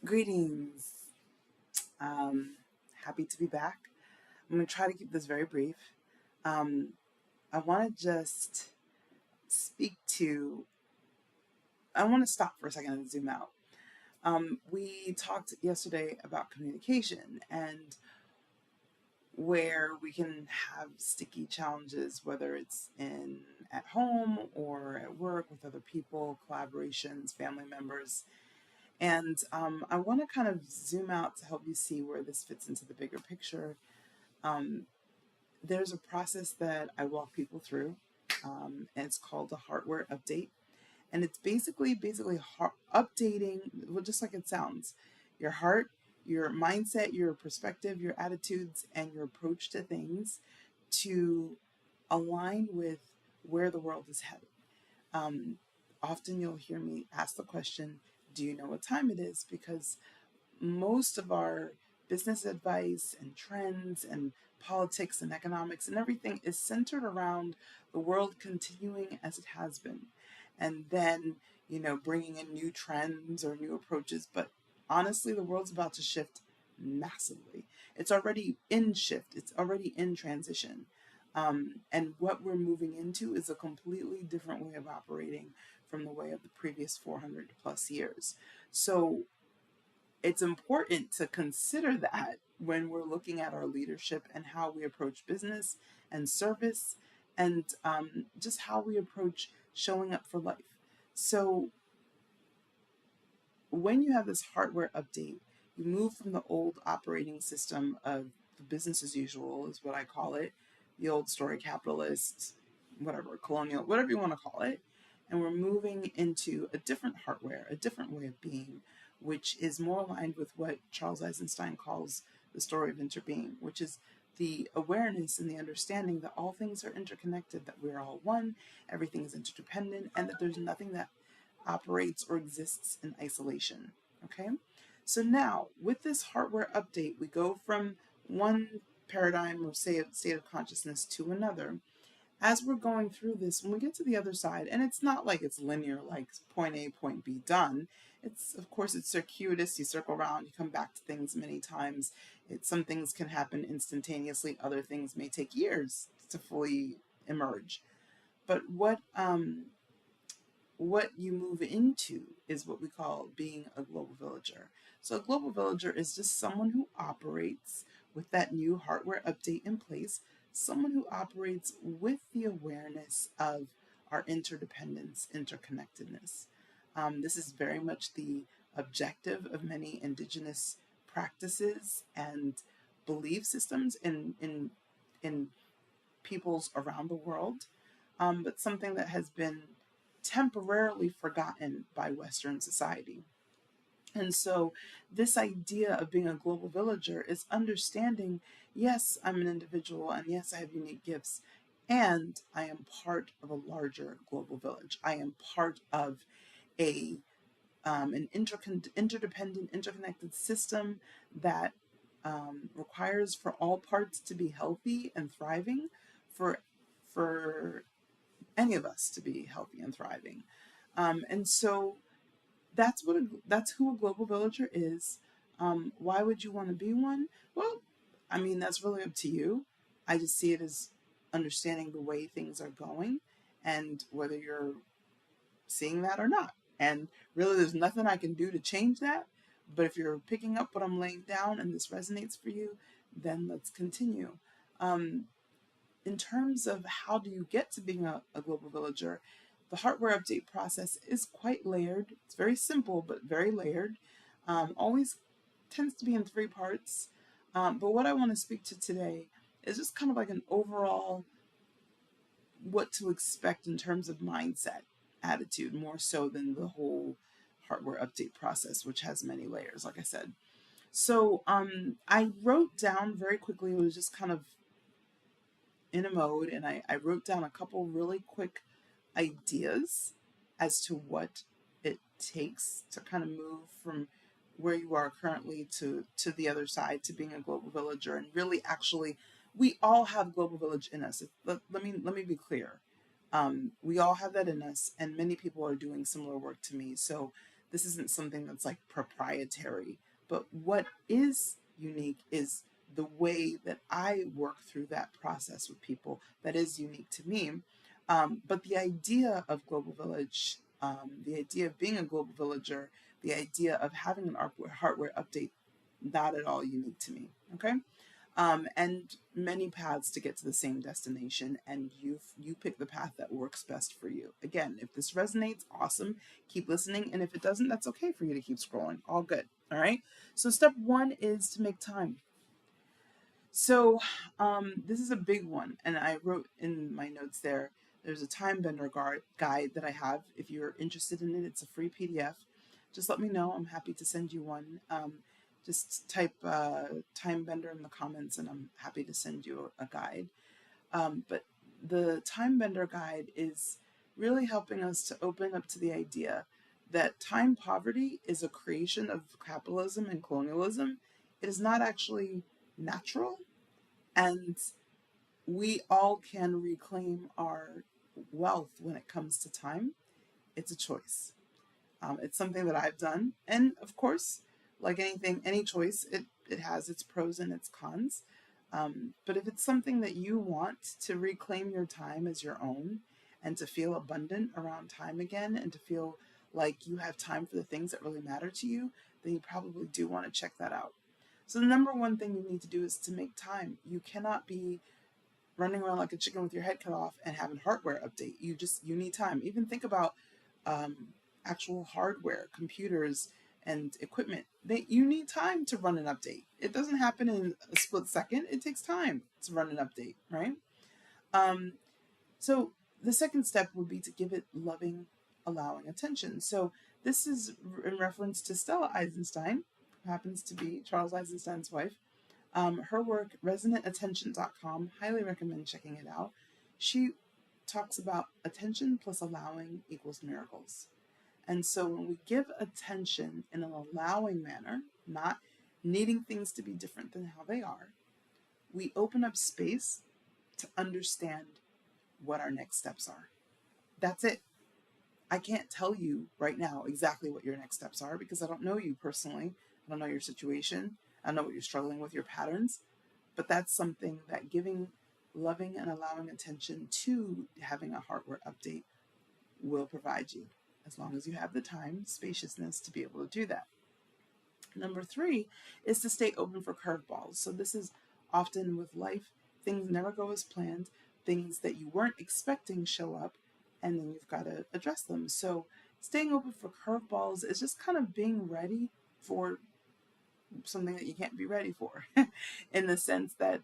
Greetings. Um, Happy to be back. I'm going to try to keep this very brief. Um, I want to just speak to, I want to stop for a second and zoom out. We talked yesterday about communication and where we can have sticky challenges, whether it's in at home or at work with other people, collaborations, family members. And I want to kind of zoom out to help you see where this fits into the bigger picture. Um, there's a process that I walk people through, and it's called a hardware update. And it's basically updating, well, just like it sounds, your heart, your mindset, your perspective, your attitudes, and your approach to things to align with where the world is headed. Um, Often you'll hear me ask the question, do you know what time it is? Because most of our business advice and trends and politics and economics and everything is centered around the world continuing as it has been. And then, bringing in new trends or new approaches. But honestly, the world's about to shift massively. It's already in shift, it's already in transition. And what we're moving into is a completely different way of operating from the way of the previous 400 plus years. So it's important to consider that when we're looking at our leadership and how we approach business and service and just how we approach showing up for life. So when you have this hardware update, you move from the old operating system of the business as usual, is what I call it, the old story capitalist, whatever, colonial, whatever you want to call it. And we're moving into a different hardware, a different way of being, which is more aligned with what Charles Eisenstein calls the story of interbeing, which is the awareness and the understanding that all things are interconnected, that we're all one, everything is interdependent, and that there's nothing that operates or exists in isolation. Okay? So now, with this hardware update, we go from one paradigm or state of consciousness to another. As we're going through this, when we get to the other side, and it's not like it's linear, like point A, point B, done. It's, of course, it's circuitous. You circle around, you come back to things many times. Some things can happen instantaneously. Other things may take years to fully emerge. But what you move into is what we call being a global villager. So a global villager is just someone who operates with that new hardware update in place, someone who operates with the awareness of our interdependence, interconnectedness. This is very much the objective of many indigenous practices and belief systems in peoples around the world, but something that has been temporarily forgotten by Western society. And so, this idea of being a global villager is understanding, yes, I'm an individual, and yes, I have unique gifts, and I am part of a larger global village. I am part of a an interdependent, interconnected system that requires for all parts to be healthy and thriving, for for any of us to be healthy and thriving. And so that's who a global villager is. Why would you want to be one? Well, I mean, that's really up to you. I just see it as understanding the way things are going and whether you're seeing that or not. And really, there's nothing I can do to change that. But if you're picking up what I'm laying down and this resonates for you, then let's continue. Um, in terms of how do you get to being a global villager, the hardware update process is quite layered. It's very simple, but very layered. Always tends to be in three parts. But what I want to speak to today is just kind of like an overall what to expect in terms of mindset, attitude, more so than the whole hardware update process, which has many layers, like I said. So I wrote down very quickly, it was just kind of in a mode, and I wrote down a couple really quick ideas as to what it takes to kind of move from where you are currently to the other side, to being a global villager. And really, actually, we all have global village in us. Let me be clear. We all have that in us, and many people are doing similar work to me. So This isn't something that's like proprietary, but what is unique is the way that I work through that process with people that is unique to me. But the idea of Global Village, the idea of being a global villager, the idea of having an hardware update, not at all unique to me. Okay. And many paths to get to the same destination, and you pick the path that works best for you. Again, if this resonates, awesome, keep listening, and if it doesn't, that's okay for you to keep scrolling. All good. All right. So step one is to make time. So this is a big one, and I wrote in my notes there. There's a time bender guide that I have. If you're interested in it, it's a free PDF. Just let me know. I'm happy to send you one. Just type time bender in the comments, and I'm happy to send you a guide. But the time bender guide is really helping us to open up to the idea that time poverty is a creation of capitalism and colonialism. It is not actually natural, and we all can reclaim our wealth when it comes to time. It's a choice. It's something that I've done. And of course, like anything, any choice, it has its pros and its cons. But if it's something that you want to reclaim your time as your own and to feel abundant around time again and to feel like you have time for the things that really matter to you, then you probably do want to check that out. So the number one thing you need to do is to make time. You cannot be running around like a chicken with your head cut off and having hardware update. You need time. Even think about um, actual hardware, computers, and equipment. You need time to run an update. It doesn't happen in a split second. It takes time to run an update, right? Um, so the second step would be to give it loving, allowing attention. So this is in reference to Stella Eisenstein, who happens to be Charles Eisenstein's wife. Her work, resonantattention.com, highly recommend checking it out. She talks about attention plus allowing equals miracles. And so when we give attention in an allowing manner, not needing things to be different than how they are, we open up space to understand what our next steps are. That's it. I can't tell you right now exactly what your next steps are because I don't know you personally. I don't know your situation. I don't know what you're struggling with, your patterns. But that's something that giving loving and allowing attention to having a hardware update will provide you, as long as you have the time, spaciousness to be able to do that. Number three is to stay open for curveballs. So this is often with life, things never go as planned, things that you weren't expecting show up, and then you've got to address them. So staying open for curveballs is just kind of being ready for something that you can't be ready for in the sense that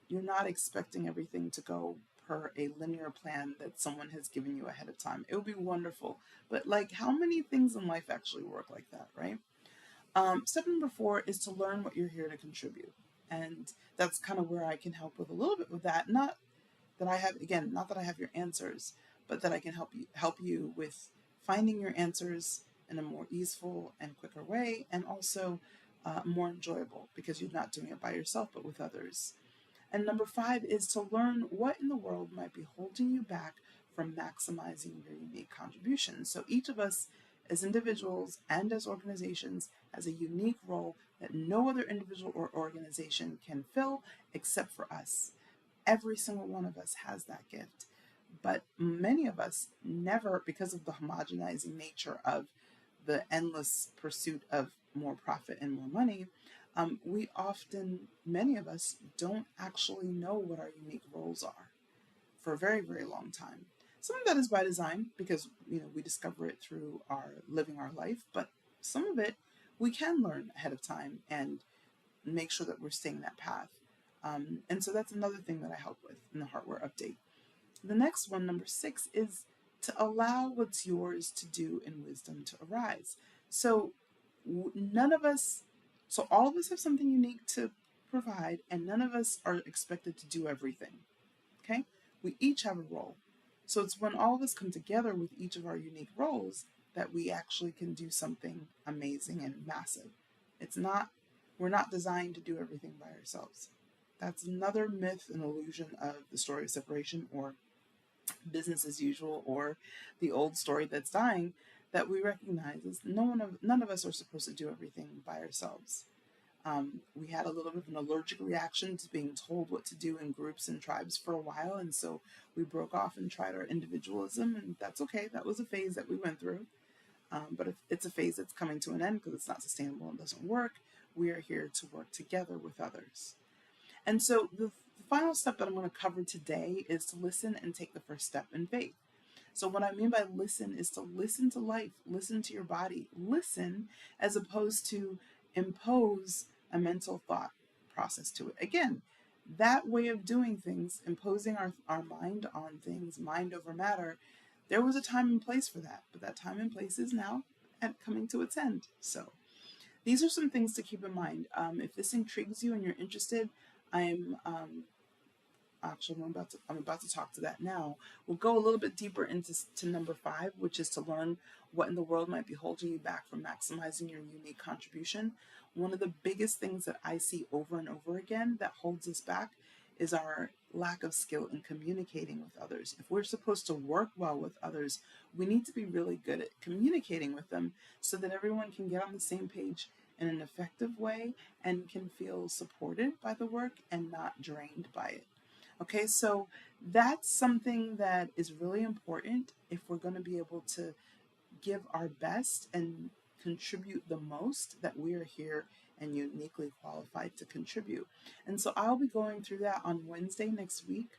you're not expecting everything to go per a linear plan that someone has given you ahead of time. It would be wonderful, but like how many things in life actually work like that, right? Step number four is to learn what you're here to contribute, and that's kind of where I can help with a little bit with that. Not that I have, again, not that I have your answers, but that I can help you with finding your answers in a more easeful and quicker way, and also more enjoyable because you're not doing it by yourself but with others. And number five is to learn what in the world might be holding you back from maximizing your unique contribution. So each of us as individuals and as organizations has a unique role that no other individual or organization can fill except for us. Every single one of us has that gift. But many of us never, because of the homogenizing nature of the endless pursuit of more profit and more money, we often, many of us, don't actually know what our unique roles are for a very, very long time. Some of that is by design because we discover it through our living our life, but some of it we can learn ahead of time and make sure that we're staying that path. And so that's another thing that I help with in the hardware update. The next one, number six, is to allow what's yours to do in wisdom to arise. So none of us, so all of us have something unique to provide, and none of us are expected to do everything. Okay? We each have a role. So it's when all of us come together with each of our unique roles that we actually can do something amazing and massive. We're not designed to do everything by ourselves. That's another myth and illusion of the story of separation or business as usual or the old story that's dying, that we recognize is none of us are supposed to do everything by ourselves. We had a little bit of an allergic reaction to being told what to do in groups and tribes for a while, and so we broke off and tried our individualism, and that's okay. That was a phase that we went through. But if it's a phase that's coming to an end because it's not sustainable and doesn't work, we are here to work together with others. And so the final step that I'm going to cover today is to listen and take the first step in faith. So, what I mean by listen is to listen to life, listen to your body, listen as opposed to impose a mental thought process to it. Again, that way of doing things, imposing our mind on things, mind over matter, there was a time and place for that, but that time and place is now coming to its end. So, these are some things to keep in mind. If this intrigues you and you're interested, I'm actually I'm about to talk to that now. We'll go a little bit deeper into number 5, which is to learn what in the world might be holding you back from maximizing your unique contribution. One of the biggest things that I see over and over again that holds us back is our lack of skill in communicating with others. If we're supposed to work well with others, we need to be really good at communicating with them so that everyone can get on the same page in an effective way and can feel supported by the work and not drained by it. Okay, so that's something that is really important if we're going to be able to give our best and contribute the most that we are here and uniquely qualified to contribute. And so I'll be going through that on Wednesday next week.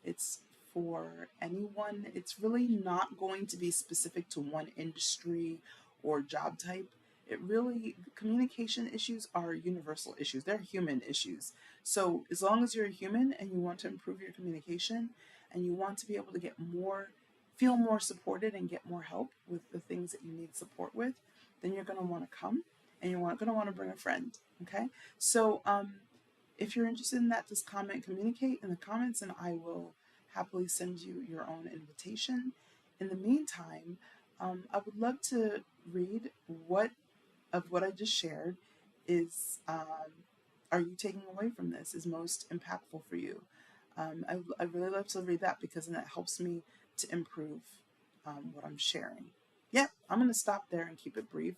It's for anyone, it's really not going to be specific to one industry or job type. It really, communication issues are universal issues, they're human issues. So as long as you're a human and you want to improve your communication and you want to be able to get more, feel more supported and get more help with the things that you need support with, then you're going to want to come and you're going to want to bring a friend. Okay, so if you're interested in that, just comment, communicate in the comments, and I will happily send you your own invitation. In the meantime, I would love to read what of what I just shared is are you taking away from this is most impactful for you. I really love to read that because then it helps me to improve what I'm sharing. Yep, I'm going to stop there and keep it brief.